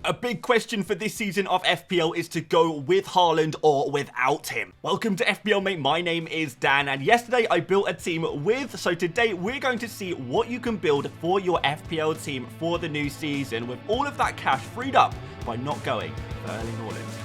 A big question for this season of FPL is to go with Haaland or without him. Welcome to FPL Mate, my name is Dan, and yesterday I built a team with, so today we're going to see what you can build for your FPL team for the new season with all of that cash freed up by not going for Erling Haaland.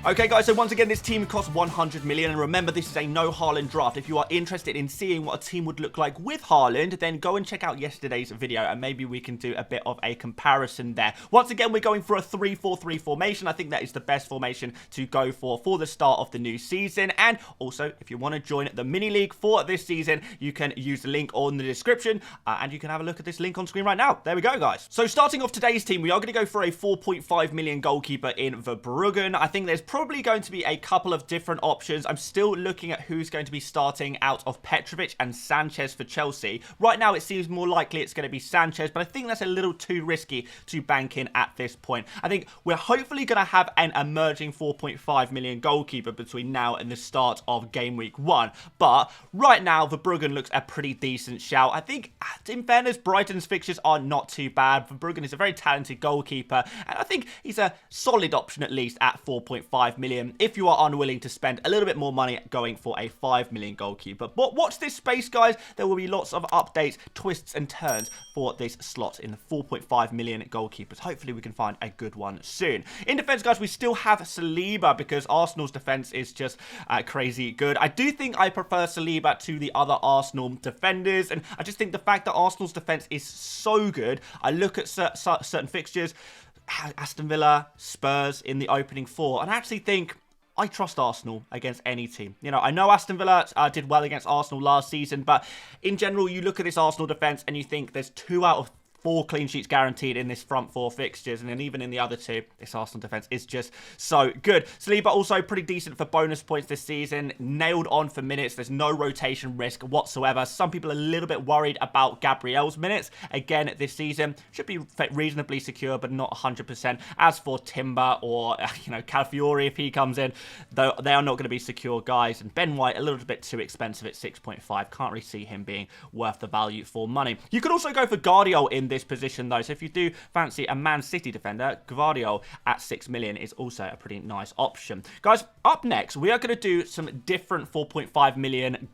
Okay guys, so once again this team costs 100 million, and remember this is a no Haaland draft. If you are interested in seeing what a team would look like with Haaland, then go and check out yesterday's video and maybe we can do a bit of a comparison there. Once again, we're going for a 3-4-3 formation. I think that is the best formation to go for the start of the new season. And also, if you want to join the mini league for this season, you can use the link on the description and you can have a look at this link on screen right now. There we go, guys. So starting off today's team, we are going to go for a 4.5 million goalkeeper in Verbruggen. I think there's probably going to be a couple of different options. I'm still looking at who's going to be starting out of Petrovic and Sanchez for Chelsea. Right now, it seems more likely it's going to be Sanchez, but I think that's a little too risky to bank in at this point. I think we're hopefully going to have an emerging 4.5 million goalkeeper between now and the start of Gameweek 1. But right now, Verbruggen looks a pretty decent shout. I think, in fairness, Brighton's fixtures are not too bad. Verbruggen is a very talented goalkeeper, and I think he's a solid option at least at 4.5 million. If you are unwilling to spend a little bit more money going for a 5 million goalkeeper. But watch this space, guys. There will be lots of updates, twists and turns for this slot in the 4.5 million goalkeepers. Hopefully we can find a good one soon. In defense, guys, we still have Saliba because Arsenal's defense is just crazy good. I do think I prefer Saliba to the other Arsenal defenders, and I just think the fact that Arsenal's defense is so good, I look at certain fixtures, Aston Villa, Spurs in the opening four, and I actually think I trust Arsenal against any team. You know, I know Aston Villa did well against Arsenal last season, but in general, you look at this Arsenal defence and you think there's 2 out of 4 clean sheets guaranteed in this front 4 fixtures, and then even in the other 2, this Arsenal defence is just so good. Saliba also pretty decent for bonus points this season, nailed on for minutes. There's no rotation risk whatsoever. Some people are a little bit worried about Gabriel's minutes. Again, this season should be reasonably secure, but not 100%. As for Timber or, you know, Calafiori, if he comes in, though they are not going to be secure, guys. And Ben White, a little bit too expensive at 6.5. Can't really see him being worth the value for money. You could also go for Guardiola in this position though, so if you do fancy a Man City defender, Gvardiol at 6 million is also a pretty nice option. Guys, up next we are going to do some different 4.5 million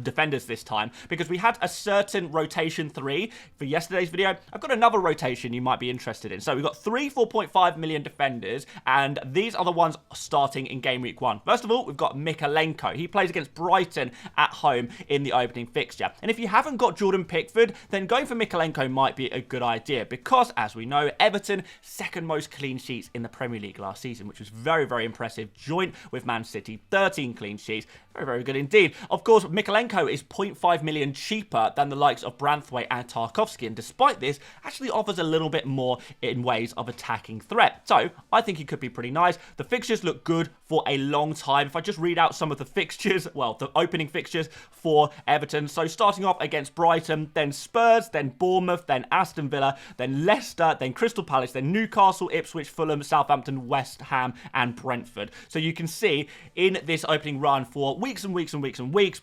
defenders this time, because we had a certain rotation 3 for yesterday's video. I've got another rotation you might be interested in. So we've got 3 4.5 million defenders, and these are the ones starting in game week 1. First of all, we've got Mykolenko. He plays against Brighton at home in the opening fixture, and if you haven't got Jordan Pickford, then going for Mykolenko might be a good idea, because as we know, Everton second most clean sheets in the Premier League last season, which was very, very impressive, joint with Man City, 13 clean sheets. Very, very good indeed. Of course, Mykolenko is 0.5 million cheaper than the likes of Branthwaite and Tarkowski, and despite this, actually offers a little bit more in ways of attacking threat. So, I think he could be pretty nice. The fixtures look good for a long time. If I just read out some of the fixtures, well, the opening fixtures for Everton. So, starting off against Brighton, then Spurs, then Bournemouth, then Aston Villa, then Leicester, then Crystal Palace, then Newcastle, Ipswich, Fulham, Southampton, West Ham, and Brentford. So, you can see in this opening run for weeks and weeks and weeks and weeks,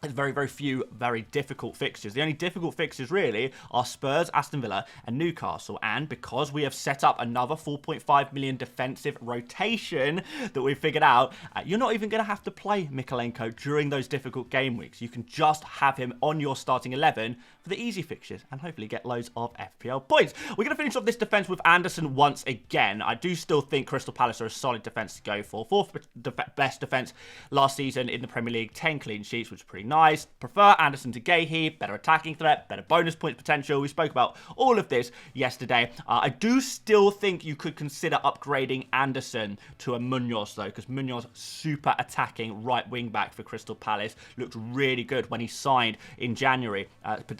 there's very, very few very difficult fixtures. The only difficult fixtures really are Spurs, Aston Villa and Newcastle. And because we have set up another 4.5 million defensive rotation that we've figured out, you're not even going to have to play Mykolenko during those difficult game weeks. You can just have him on your starting 11 for the easy fixtures and hopefully get loads of FPL points. We're going to finish off this defence with Anderson once again. I do still think Crystal Palace are a solid defence to go for. 4th best defence last season in the Premier League, 10 clean sheets, which is pretty nice. Prefer Anderson to Guehi, better attacking threat, better bonus points potential. We spoke about all of this yesterday. I do still think you could consider upgrading Anderson to a Munoz though, because Munoz, super attacking right wing back for Crystal Palace, looked really good when he signed in January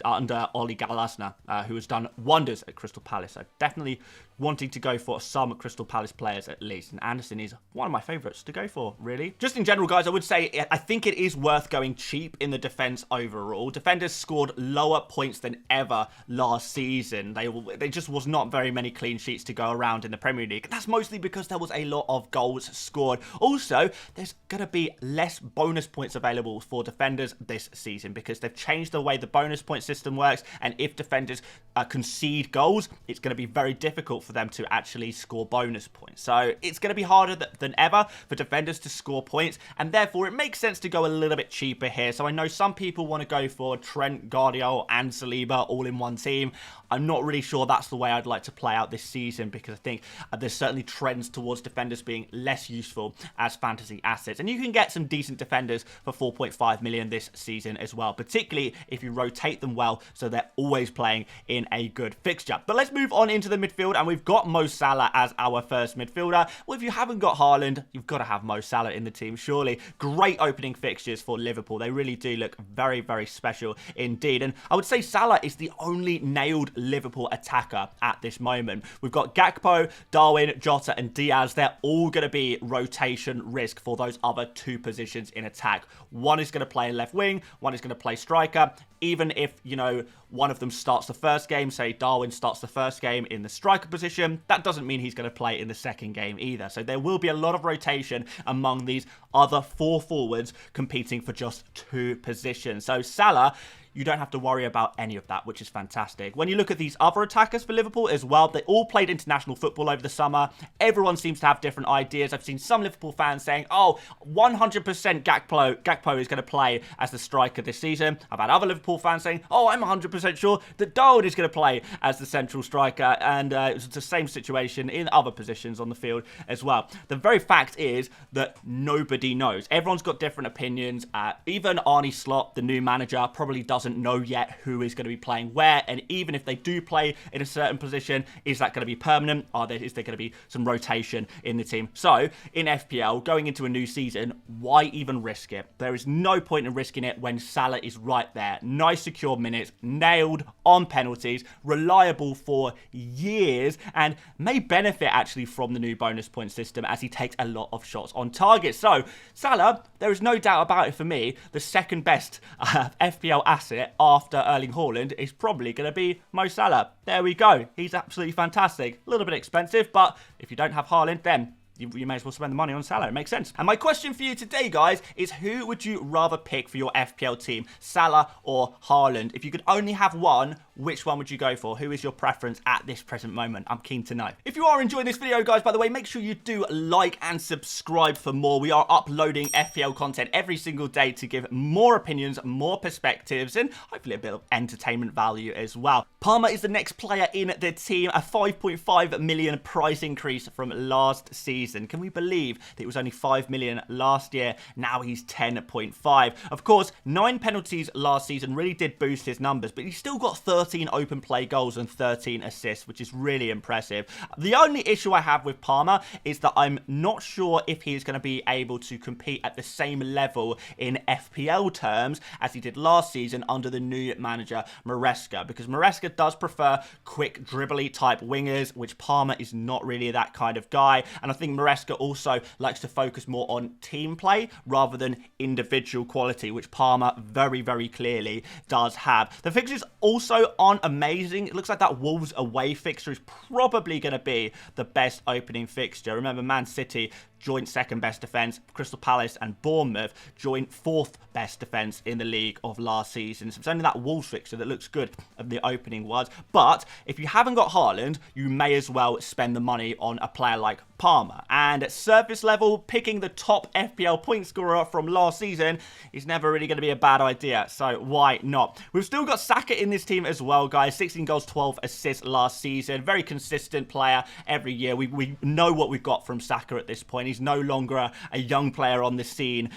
under Oli Galasna, who has done wonders at Crystal Palace. So definitely wanting to go for some Crystal Palace players at least, and Anderson is one of my favourites to go for, really. Just in general, guys, I would say I think it is worth going cheap in the defense overall. Defenders scored lower points than ever last season. They just was not very many clean sheets to go around in the Premier League. That's mostly because there was a lot of goals scored. Also, there's going to be less bonus points available for defenders this season because they've changed the way the bonus point system works, and if defenders concede goals, it's going to be very difficult for them to actually score bonus points. So it's going to be harder than ever for defenders to score points, and therefore it makes sense to go a little bit cheaper here. So I know some people want to go for Trent, Guardiola and Saliba all in one team. I'm not really sure that's the way I'd like to play out this season because I think there's certainly trends towards defenders being less useful as fantasy assets. And you can get some decent defenders for 4.5 million this season as well, particularly if you rotate them well so they're always playing in a good fixture. But let's move on into the midfield, and we've got Mo Salah as our first midfielder. Well, if you haven't got Haaland, you've got to have Mo Salah in the team, surely. Great opening fixtures for Liverpool. They really do look very, very special indeed. And I would say Salah is the only nailed Liverpool attacker at this moment. We've got Gakpo, Darwin, Jota and Diaz. They're all going to be rotation risk for those other two positions in attack. One is going to play left wing, one is going to play striker. Even if, you know, one of them starts the first game, say Darwin starts the first game in the striker position, that doesn't mean he's going to play in the second game either. So there will be a lot of rotation among these other four forwards competing for just two positions. So Salah, you don't have to worry about any of that, which is fantastic. When you look at these other attackers for Liverpool as well, they all played international football over the summer. Everyone seems to have different ideas. I've seen some Liverpool fans saying, oh, 100% Gakpo is going to play as the striker this season. I've had other Liverpool fans saying, oh, I'm 100% sure that Darwin is going to play as the central striker. And it's the same situation in other positions on the field as well. The very fact is that nobody knows. Everyone's got different opinions. Even Arne Slot, the new manager, probably doesn't know yet who is going to be playing where, and even if they do play in a certain position, is that going to be permanent? Is there going to be some rotation in the team? So in FPL, going into a new season, why even risk it? There is no point in risking it when Salah is right there. Nice secure minutes, nailed on penalties, reliable for years, and may benefit actually from the new bonus point system as he takes a lot of shots on target. So Salah, there is no doubt about it for me, the second best FPL asset after Erling Haaland is probably going to be Mo Salah. There we go. He's absolutely fantastic. A little bit expensive, but if you don't have Haaland, then you may as well spend the money on Salah. It makes sense. And my question for you today, guys, is who would you rather pick for your FPL team, Salah or Haaland? If you could only have one, which one would you go for? Who is your preference at this present moment? I'm keen to know. If you are enjoying this video, guys, by the way, make sure you do like and subscribe for more. We are uploading FPL content every single day to give more opinions, more perspectives, and hopefully a bit of entertainment value as well. Palmer is the next player in the team, a 5.5 million price increase from last season. Can we believe that it was only 5 million last year? Now he's 10.5. Of course, 9 penalties last season really did boost his numbers, but he's still got 13 open play goals and 13 assists, which is really impressive. The only issue I have with Palmer is that I'm not sure if he's going to be able to compete at the same level in FPL terms as he did last season under the new manager Maresca, because Maresca does prefer quick dribbly type wingers, which Palmer is not really that kind of guy. And I think Maresca also likes to focus more on team play rather than individual quality, which Palmer very, very clearly does have. The fixtures also aren't amazing. It looks like that Wolves away fixture is probably going to be the best opening fixture. Remember, Man City joint second best defence, Crystal Palace and Bournemouth joint fourth best defence in the league of last season. So it's only that Wolves fixture that looks good of the opening ones. But if you haven't got Haaland, you may as well spend the money on a player like Palmer. And at surface level, picking the top FPL point scorer from last season is never really going to be a bad idea. So why not? We've still got Saka in this team as well, guys. 16 goals, 12 assists last season. Very consistent player every year. We know what we've got from Saka at this point. He's no longer a young player on the scene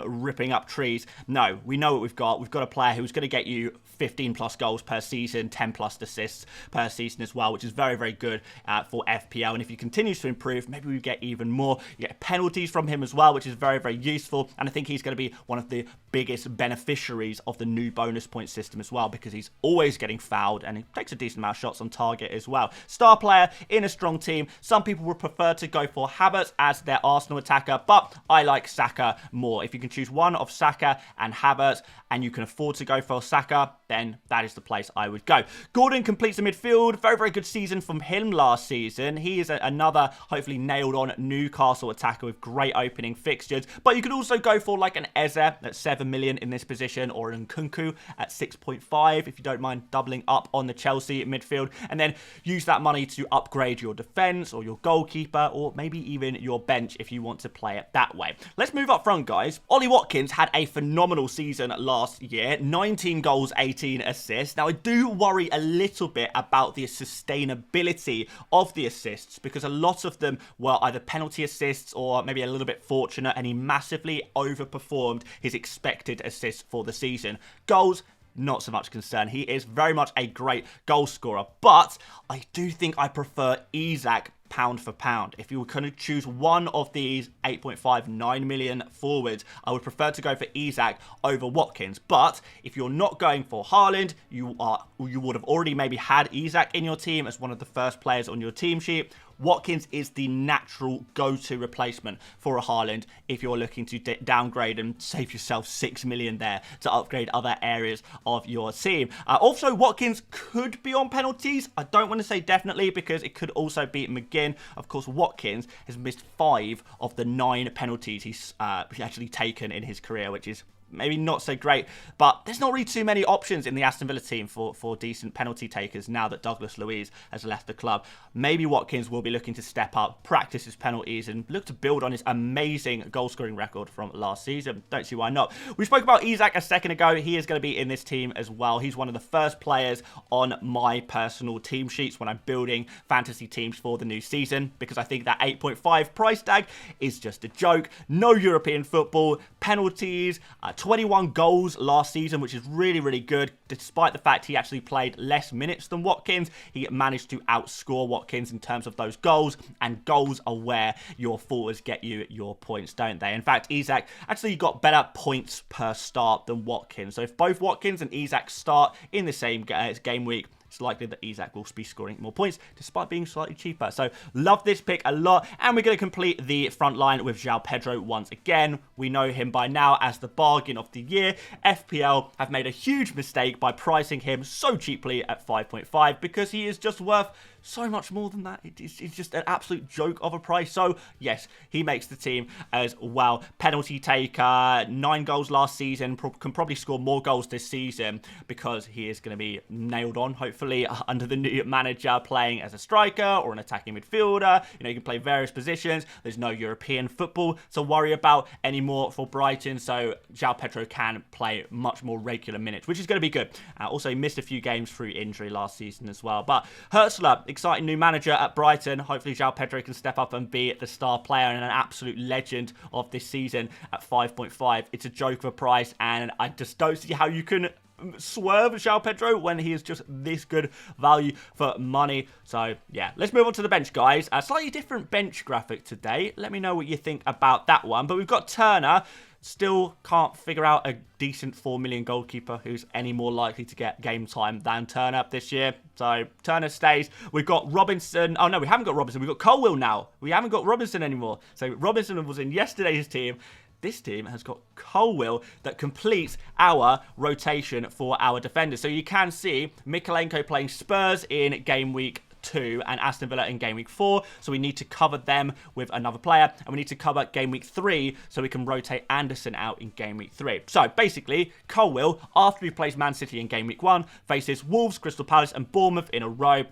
ripping up trees. No, we know what we've got. We've got a player who's going to get you 15 plus goals per season, 10 plus assists per season as well, which is very, very good for FPL. And if he continues to improve, maybe we get even more. You get penalties from him as well, which is very, very useful. And I think he's going to be one of the biggest beneficiaries of the new bonus point system as well, because he's always getting fouled and he takes a decent amount of shots on target as well. Star player in a strong team. Some people would prefer to go for Havertz as their Arsenal attacker, but I like Saka more. If you can choose one of Saka and Havertz and you can afford to go for Saka, then that is the place I would go. Gordon completes the midfield. Very, very good season from him last season. He is another hopefully nailed on Newcastle attacker with great opening fixtures. But you could also go for like an Eze at 7 million in this position, or an Nkunku at 6.5 if you don't mind doubling up on the Chelsea midfield, and then use that money to upgrade your defence or your goalkeeper, or maybe even your bench if you want to play it that way. Let's move up front, guys. Ollie Watkins had a phenomenal season last year. 19 goals, 18 assists. Now, I do worry a little bit about the sustainability of the assists, because a lot of them were either penalty assists or maybe a little bit fortunate, and he massively overperformed his expected assists for the season. Goals, not so much concern. He is very much a great goal scorer, but I do think I prefer Isak pound for pound. If you were going to choose one of these 8.5, 9 million forwards, I would prefer to go for Isak over Watkins. But if you're not going for Haaland, you would have already maybe had Isak in your team as one of the first players on your team sheet. Watkins is the natural go-to replacement for a Haaland if you're looking to downgrade and save yourself 6 million there to upgrade other areas of your team. Also, Watkins could be on penalties. I don't want to say definitely, because it could also be McGinn. Of course, Watkins has missed 5 of the 9 penalties he's actually taken in his career, which is maybe not so great, but there's not really too many options in the Aston Villa team for decent penalty takers now that Douglas Luiz has left the club. Maybe Watkins will be looking to step up, practice his penalties, and look to build on his amazing goal-scoring record from last season. Don't see why not. We spoke about Isak a second ago. He is going to be in this team as well. He's one of the first players on my personal team sheets when I'm building fantasy teams for the new season, because I think that 8.5 price tag is just a joke. No European football, penalties, 21 goals last season, which is really, really good. Despite the fact he actually played less minutes than Watkins, he managed to outscore Watkins in terms of those goals, and goals are where your forwards get you your points, don't they? In fact, Isak actually got better points per start than Watkins. So if both Watkins and Isak start in the same game week, it's likely that Isak will be scoring more points despite being slightly cheaper. So love this pick a lot. And we're going to complete the front line with João Pedro once again. We know him by now as the bargain of the year. FPL have made a huge mistake by pricing him so cheaply at 5.5, because he is just worth so much more than that. It's just an absolute joke of a price. So yes, he makes the team as well. Penalty taker, 9 goals last season, can probably score more goals this season, because he is going to be nailed on, hopefully, under the new manager, playing as a striker or an attacking midfielder. You know, you can play various positions. There's no European football to worry about anymore for Brighton, so João Pedro can play much more regular minutes, which is going to be good. Also, he missed a few games through injury last season as well. But Hertzler, exciting new manager at Brighton. Hopefully João Pedro can step up and be the star player and an absolute legend of this season at 5.5. It's a joke of a price, and I just don't see how you can swerve João Pedro when he is just this good value for money. So yeah, let's move on to the bench, guys. A slightly different bench graphic today. Let me know what you think about that one. But we've got Turner. Still can't figure out a decent 4 million goalkeeper who's any more likely to get game time than Turner this year. So Turner stays. We've got Robinson. Oh no, we haven't got Robinson. We've got Colwill now. We haven't got Robinson anymore. So Robinson was in yesterday's team. This team has got Colwill that completes our rotation for our defenders. So you can see Mykolenko playing Spurs in game week 2 and Aston Villa in game week 4, so we need to cover them with another player, and we need to cover game week 3 so we can rotate Anderson out in game week 3. So basically, Colwill, after he plays Man City in game week 1, faces Wolves, Crystal Palace and Bournemouth in a row.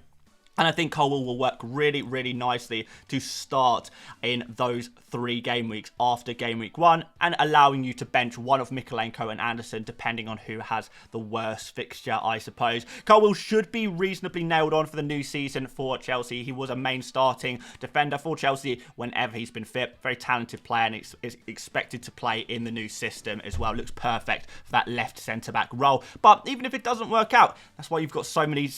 And I think Colwill will work really, really nicely to start in those 3 game weeks after game week 1, and allowing you to bench one of Mykolenko and Anderson depending on who has the worst fixture, I suppose. Colwill should be reasonably nailed on for the new season for Chelsea. He was a main starting defender for Chelsea whenever he's been fit. Very talented player, and is expected to play in the new system as well. Looks perfect for that left centre-back role. But even if it doesn't work out, that's why you've got so many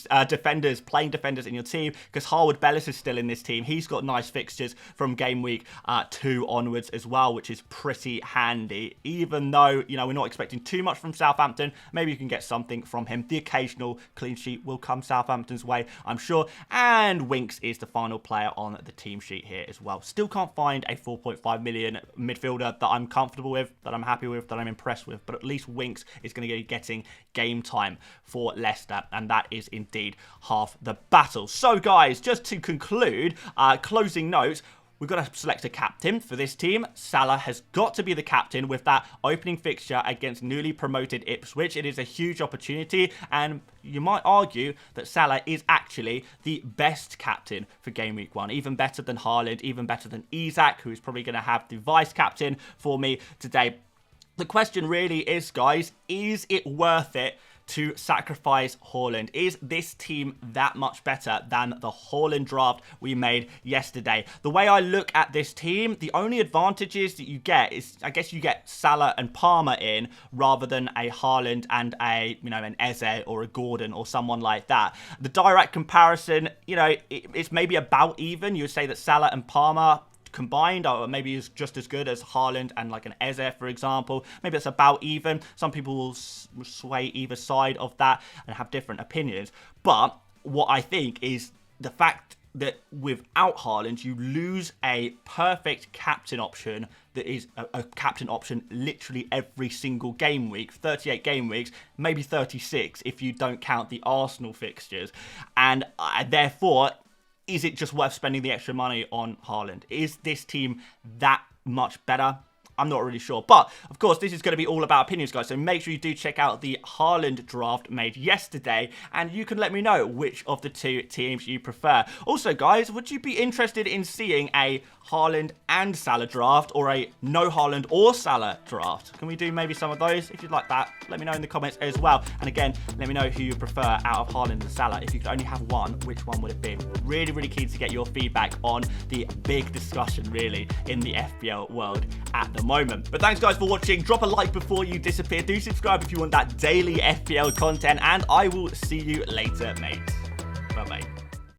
playing defenders in your team, because Harwood Bellis is still in this team. He's got nice fixtures from game week 2 onwards as well, which is pretty handy. Even though, you know, we're not expecting too much from Southampton, maybe you can get something from him. The occasional clean sheet will come Southampton's way, I'm sure. And Winks is the final player on the team sheet here as well. Still can't find a 4.5 million midfielder that I'm comfortable with, that I'm happy with, that I'm impressed with, but at least Winks is going to be getting game time for Leicester, and that is indeed half the battle. So guys, just to conclude, closing notes, we've got to select a captain for this team. Salah has got to be the captain with that opening fixture against newly promoted Ipswich. It is a huge opportunity, and you might argue that Salah is actually the best captain for Game Week 1. Even better than Haaland, even better than Isak, who is probably going to have the vice captain for me today. The question really is, guys, is it worth it to sacrifice Haaland? Is this team that much better than the Haaland draft we made yesterday? The way I look at this team, the only advantages that you get is, I guess you get Salah and Palmer in rather than a Haaland and a, you know, an Eze or a Gordon or someone like that. The direct comparison, you know, it's maybe about even. You would say that Salah and Palmer combined, or maybe is just as good as Haaland and like an Eze, for example. Maybe it's about even. Some people will sway either side of that and have different opinions. But what I think is the fact that without Haaland, you lose a perfect captain option that is a captain option literally every single game week, 38 game weeks, maybe 36 if you don't count the Arsenal fixtures. And therefore, is it just worth spending the extra money on Haaland? Is this team that much better? I'm not really sure. But, of course, this is going to be all about opinions, guys. So make sure you do check out the Haaland draft made yesterday. And you can let me know which of the two teams you prefer. Also, guys, would you be interested in seeing a Haaland and Salah draft, or a no Haaland or Salah draft? Can we do maybe some of those? If you'd like that, let me know in the comments as well. And again, let me know who you prefer out of Haaland and Salah. If you could only have one, which one would it be? Really, really keen to get your feedback on the big discussion, really, in the FPL world at the moment. But thanks, guys, for watching. Drop a like before you disappear. Do subscribe if you want that daily FPL content, and I will see you later, mates.